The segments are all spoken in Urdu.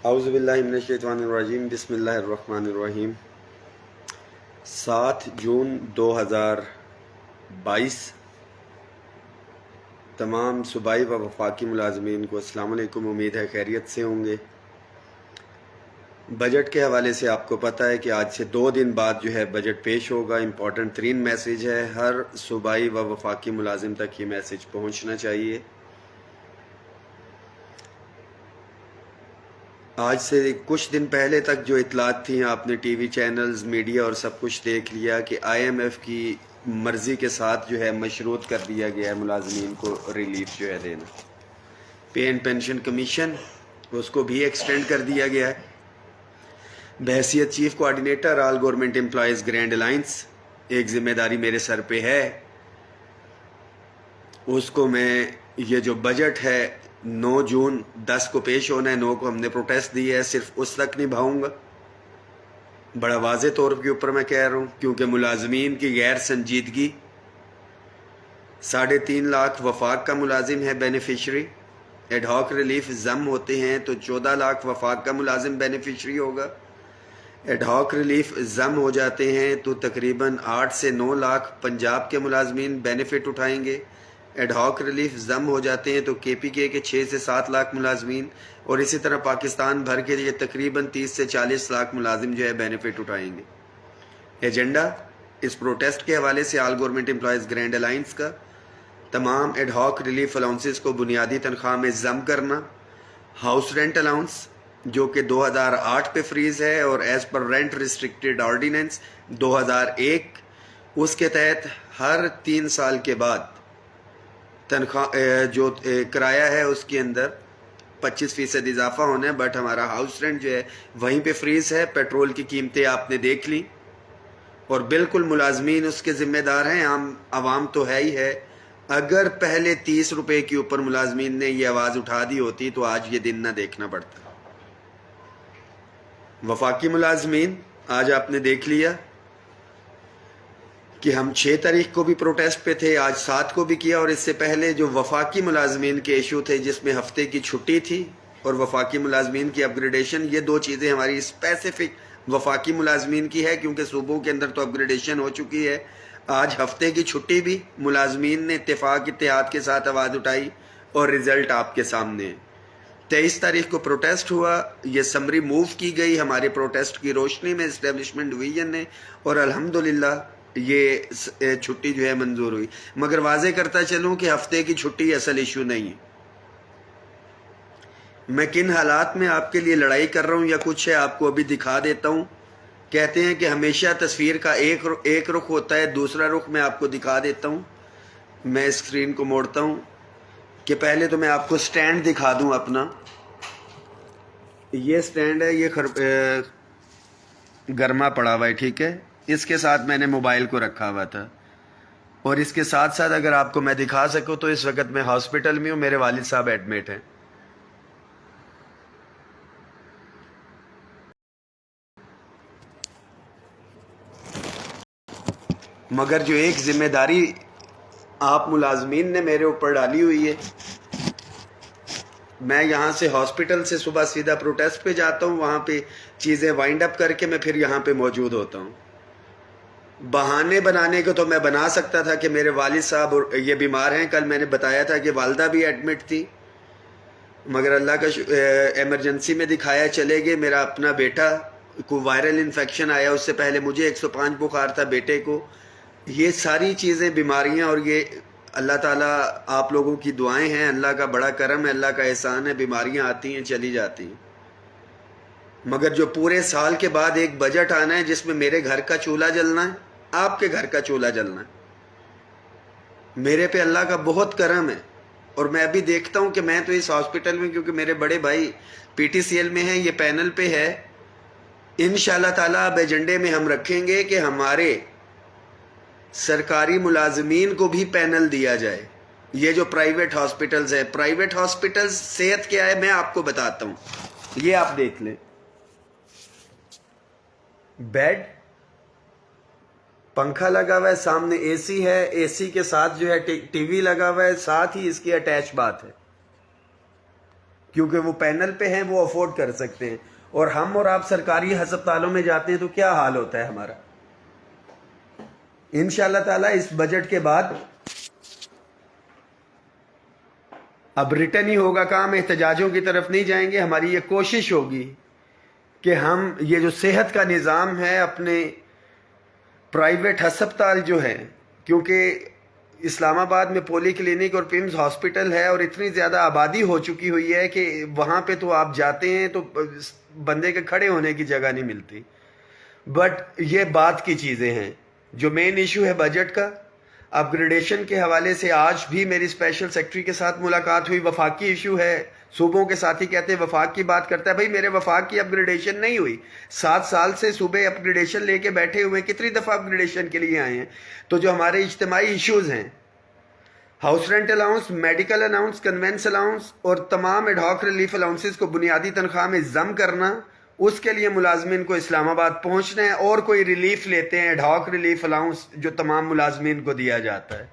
اعوذ باللہ من الشیطان الرجیم بسم اللہ الرحمن الرحیم 7 جون 2022 تمام صوبائی و وفاقی ملازمین کو السلام علیکم. امید ہے خیریت سے ہوں گے. بجٹ کے حوالے سے آپ کو پتہ ہے کہ آج سے 2 دن بعد جو ہے بجٹ پیش ہوگا. امپورٹنٹ ترین میسیج ہے, ہر صوبائی و وفاقی ملازم تک یہ میسیج پہنچنا چاہیے. آج سے کچھ دن پہلے تک جو اطلاعات تھیں آپ نے ٹی وی چینلز, میڈیا اور سب کچھ دیکھ لیا کہ آئی ایم ایف کی مرضی کے ساتھ جو ہے مشروط کر دیا گیا ہے ملازمین کو ریلیف جو ہے دینا. پے اینڈ پینشن کمیشن اس کو بھی ایکسٹینڈ کر دیا گیا ہے. بحیثیت چیف کوآرڈینیٹر آل گورنمنٹ امپلائیز گرینڈ الائنس ایک ذمہ داری میرے سر پہ ہے. اس کو میں یہ جو بجٹ ہے 9 جون 10 کو پیش ہونا ہے, 9 کو ہم نے پروٹیسٹ دی ہے, صرف اس تک نبھاؤں گا. بڑا واضح طور کے اوپر میں کہہ رہا ہوں کیونکہ ملازمین کی غیر سنجیدگی. 3.5 لاکھ وفاق کا ملازم ہے بینیفیشری. ایڈ ہاک ریلیف ضم ہوتے ہیں تو 14 لاکھ وفاق کا ملازم بینیفیشری ہوگا. ایڈ ہاک ریلیف ضم ہو جاتے ہیں تو تقریباً 8 سے 9 لاکھ پنجاب کے ملازمین بینیفٹ اٹھائیں گے. ایڈ ہاک ریلیف ضم ہو جاتے ہیں تو کے پی کے 6 سے 7 لاکھ ملازمین, اور اسی طرح پاکستان بھر کے لیے تقریباً 30 سے 40 لاکھ ملازم جو ہے بینیفٹ اٹھائیں گے. ایجنڈا اس پروٹیسٹ کے حوالے سے آل گورنمنٹ امپلائیز گرینڈ الائنس کا تمام ایڈ ہاک ریلیف الاؤنسز کو بنیادی تنخواہ میں ضم کرنا. ہاؤس رینٹ الاؤنس جو کہ 2008 پہ فریز ہے اور as per rent restricted ordinance 2001 اس کے تحت ہر 3 سال کے بعد تنخواہ جو کرایہ ہے اس کے اندر 25% اضافہ ہونا ہے. بٹ ہمارا ہاؤس رینٹ جو ہے وہیں پہ فریز ہے. پیٹرول کی قیمتیں آپ نے دیکھ لی اور بالکل ملازمین اس کے ذمہ دار ہیں, عوام تو ہے ہی ہے. اگر پہلے 30 روپے کے اوپر ملازمین نے یہ آواز اٹھا دی ہوتی تو آج یہ دن نہ دیکھنا پڑتا. وفاقی ملازمین آج آپ نے دیکھ لیا کہ ہم 6 تاریخ کو بھی پروٹیسٹ پہ تھے, آج 7 کو بھی کیا, اور اس سے پہلے جو وفاقی ملازمین کے ایشو تھے جس میں ہفتے کی چھٹی تھی اور وفاقی ملازمین کی اپ گریڈیشن, یہ 2 چیزیں ہماری اسپیسیفک وفاقی ملازمین کی ہے کیونکہ صوبوں کے اندر تو اپ گریڈیشن ہو چکی ہے. آج ہفتے کی چھٹی بھی ملازمین نے اتفاق اتحاد کے ساتھ آواز اٹھائی اور رزلٹ آپ کے سامنے ہے. 23 تاریخ کو پروٹیسٹ ہوا, یہ سمری موو کی گئی ہمارے پروٹیسٹ کی روشنی میں اسٹیبلشمنٹ ڈویژن نے, اور الحمدللہ یہ چھٹی جو ہے منظور ہوئی. مگر واضح کرتا چلوں کہ ہفتے کی چھٹی اصل ایشو نہیں ہے. میں کن حالات میں آپ کے لیے لڑائی کر رہا ہوں یا کچھ ہے آپ کو ابھی دکھا دیتا ہوں. کہتے ہیں کہ ہمیشہ تصویر کا ایک رخ ہوتا ہے, دوسرا رخ میں آپ کو دکھا دیتا ہوں. میں اسکرین کو موڑتا ہوں کہ پہلے تو میں آپ کو سٹینڈ دکھا دوں اپنا. یہ سٹینڈ ہے, یہ گرما پڑا ہوا ہے, ٹھیک ہے. اس کے ساتھ میں نے موبائل کو رکھا ہوا تھا, اور اس کے ساتھ ساتھ اگر آپ کو میں دکھا سکوں تو اس وقت میں ہاسپٹل میں ہوں, میرے والد صاحب ایڈمٹ ہیں. مگر جو ایک ذمہ داری آپ ملازمین نے میرے اوپر ڈالی ہوئی ہے, میں یہاں سے ہاسپٹل سے صبح سیدھا پروٹیسٹ پہ جاتا ہوں, وہاں پہ چیزیں وائنڈ اپ کر کے میں پھر یہاں پہ موجود ہوتا ہوں. بہانے بنانے کو تو میں بنا سکتا تھا کہ میرے والد صاحب یہ بیمار ہیں. کل میں نے بتایا تھا کہ والدہ بھی ایڈمٹ تھی, مگر اللہ کا ایمرجنسی میں دکھایا چلے گئے. میرا اپنا بیٹا کو وائرل انفیکشن آیا, اس سے پہلے مجھے 105 بخار تھا بیٹے کو. یہ ساری چیزیں بیماریاں, اور یہ اللہ تعالیٰ آپ لوگوں کی دعائیں ہیں, اللہ کا بڑا کرم ہے, اللہ کا احسان ہے. بیماریاں آتی ہیں چلی جاتی ہیں, مگر جو پورے سال کے بعد ایک بجٹ آنا ہے جس میں میرے گھر کا چولہا جلنا ہے, آپ کے گھر کا چولہا جلنا ہے. میرے پہ اللہ کا بہت کرم ہے, اور میں ابھی دیکھتا ہوں کہ میں تو اس ہاسپٹل میں, کیونکہ میرے بڑے بھائی پی ٹی سی ایل میں ہیں, یہ پینل پہ ہے. انشاءاللہ تعالیٰ اب ایجنڈے میں ہم رکھیں گے کہ ہمارے سرکاری ملازمین کو بھی پینل دیا جائے. یہ جو پرائیویٹ ہاسپٹلز ہیں, پرائیویٹ ہاسپٹلز صحت کیا ہے میں آپ کو بتاتا ہوں. یہ آپ دیکھ لیں, بیڈ, پنکھا لگا ہوا ہے, سامنے اے سی ہے, اے سی کے ساتھ جو ہے ٹی وی لگا ہوا ہے, ساتھ ہی اس کی اٹیچ بات ہے. کیونکہ وہ پینل پہ ہیں، وہ افورڈ کر سکتے ہیں، اور ہم اور آپ سرکاری ہسپتالوں میں جاتے ہیں تو کیا حال ہوتا ہے ہمارا. انشاءاللہ تعالیٰ اس بجٹ کے بعد اب ریٹرن ہی ہوگا کام، احتجاجوں کی طرف نہیں جائیں گے. ہماری یہ کوشش ہوگی کہ ہم یہ جو صحت کا نظام ہے اپنے پرائیویٹ ہسپتال جو ہے، کیونکہ اسلام آباد میں پولی کلینک اور پیمز ہاسپٹل ہے اور اتنی زیادہ آبادی ہو چکی ہوئی ہے کہ وہاں پہ تو آپ جاتے ہیں تو بندے کے کھڑے ہونے کی جگہ نہیں ملتی. بٹ یہ بات کی چیزیں ہیں. جو مین ایشو ہے بجٹ کا، اپ گریڈیشن کے حوالے سے آج بھی میری اسپیشل سیکرٹری کے ساتھ ملاقات ہوئی. وفاقی ایشو ہے، صوبوں کے ساتھی کہتے ہیں وفاق کی بات کرتا ہے. بھائی میرے وفاق کی اپ گریڈیشن نہیں ہوئی. 7 سال سے صوبے اپ گریڈیشن لے کے بیٹھے ہوئے، کتنی دفعہ اپ گریڈیشن کے لیے آئے ہیں. تو جو ہمارے اجتماعی ایشوز ہیں، house rent allowance, medical allowance, conveyance allowance اور تمام ایڈ ہاک ریلیف الاؤنسز کو بنیادی تنخواہ میں ضم کرنا، اس کے لیے ملازمین کو اسلام آباد پہنچنا ہے اور کوئی ریلیف لیتے ہیں، ایڈ ہاک ریلیف الاؤنس جو تمام ملازمین کو دیا جاتا ہے.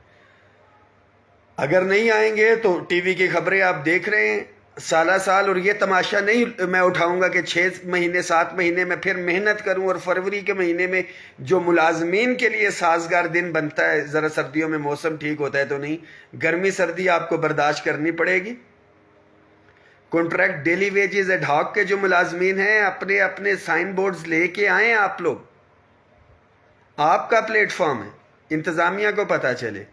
اگر نہیں آئیں گے تو ٹی وی کی خبریں آپ دیکھ رہے ہیں سالہ سال، اور یہ تماشا نہیں میں اٹھاؤں گا کہ 6 مہینے 7 مہینے میں پھر محنت کروں اور فروری کے مہینے میں جو ملازمین کے لیے سازگار دن بنتا ہے، ذرا سردیوں میں موسم ٹھیک ہوتا ہے تو نہیں، گرمی سردی آپ کو برداشت کرنی پڑے گی. Contract daily wages ad hoc کے جو ملازمین ہیں، اپنے اپنے سائن بورڈز لے کے آئیں. آپ لوگ، آپ کا پلیٹ فارم ہے، انتظامیہ کو پتہ چلے.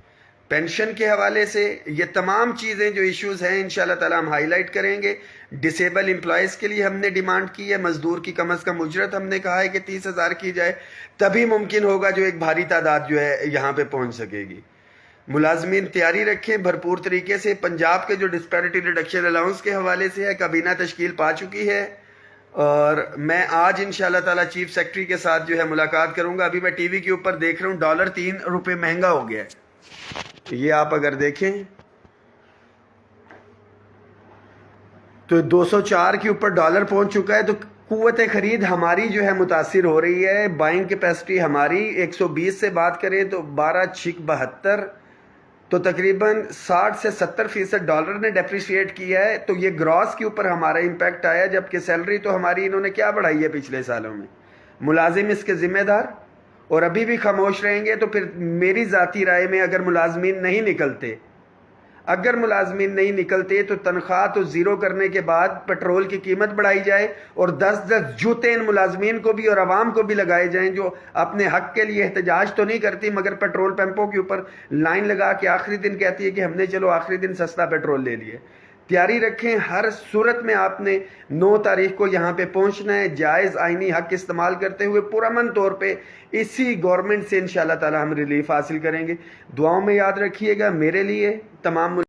پینشن کے حوالے سے یہ تمام چیزیں جو ایشوز ہیں انشاءاللہ تعالی ہم ہائی لائٹ کریں گے. ڈسیبل امپلائیز کے لیے ہم نے ڈیمانڈ کی ہے، مزدور کی کم از کم اجرت ہم نے کہا ہے کہ 30,000 کی جائے، تبھی ممکن ہوگا جو ایک بھاری تعداد جو ہے یہاں پہ پہنچ سکے گی. ملازمین تیاری رکھیں بھرپور طریقے سے. پنجاب کے جو ڈسپیرٹی ریڈکشن الاؤنس کے حوالے سے ہے، کابینہ تشکیل پا چکی ہے، اور میں آج انشاءاللہ تعالی چیف سیکرٹری کے ساتھ جو ہے ملاقات کروں گا. ابھی میں ٹی وی کے اوپر دیکھ رہا ہوں ڈالر 3 روپے مہنگا ہو گیا ہے. یہ آپ اگر دیکھیں تو 204 کے اوپر ڈالر پہنچ چکا ہے. تو قوت خرید ہماری جو ہے متاثر ہو رہی ہے. بائنگ کیپیسٹی ہماری 120 سے بات کریں تو 12,672، تو تقریباً 60 سے 70% ڈالر نے ڈیپریشیٹ کیا ہے. تو یہ گراس کے اوپر ہمارا امپیکٹ آیا، جبکہ سیلری تو ہماری انہوں نے کیا بڑھائی ہے پچھلے سالوں میں. ملازم اس کے ذمہ دار، اور ابھی بھی خاموش رہیں گے تو پھر میری ذاتی رائے میں اگر ملازمین نہیں نکلتے تو تنخواہ تو زیرو کرنے کے بعد پیٹرول کی قیمت بڑھائی جائے اور 10 جوتے ان ملازمین کو بھی اور عوام کو بھی لگائے جائیں جو اپنے حق کے لیے احتجاج تو نہیں کرتی مگر پیٹرول پمپوں کے اوپر لائن لگا کے آخری دن کہتی ہے کہ ہم نے چلو آخری دن سستا پیٹرول لے لیے. تیاری رکھیں، ہر صورت میں آپ نے 9 تاریخ کو یہاں پہ پہنچنا ہے، جائز آئینی حق استعمال کرتے ہوئے پرامن طور پہ. اسی گورنمنٹ سے انشاءاللہ تعالی ہم ریلیف حاصل کریں گے. دعاؤں میں یاد رکھیے گا. میرے لیے تمام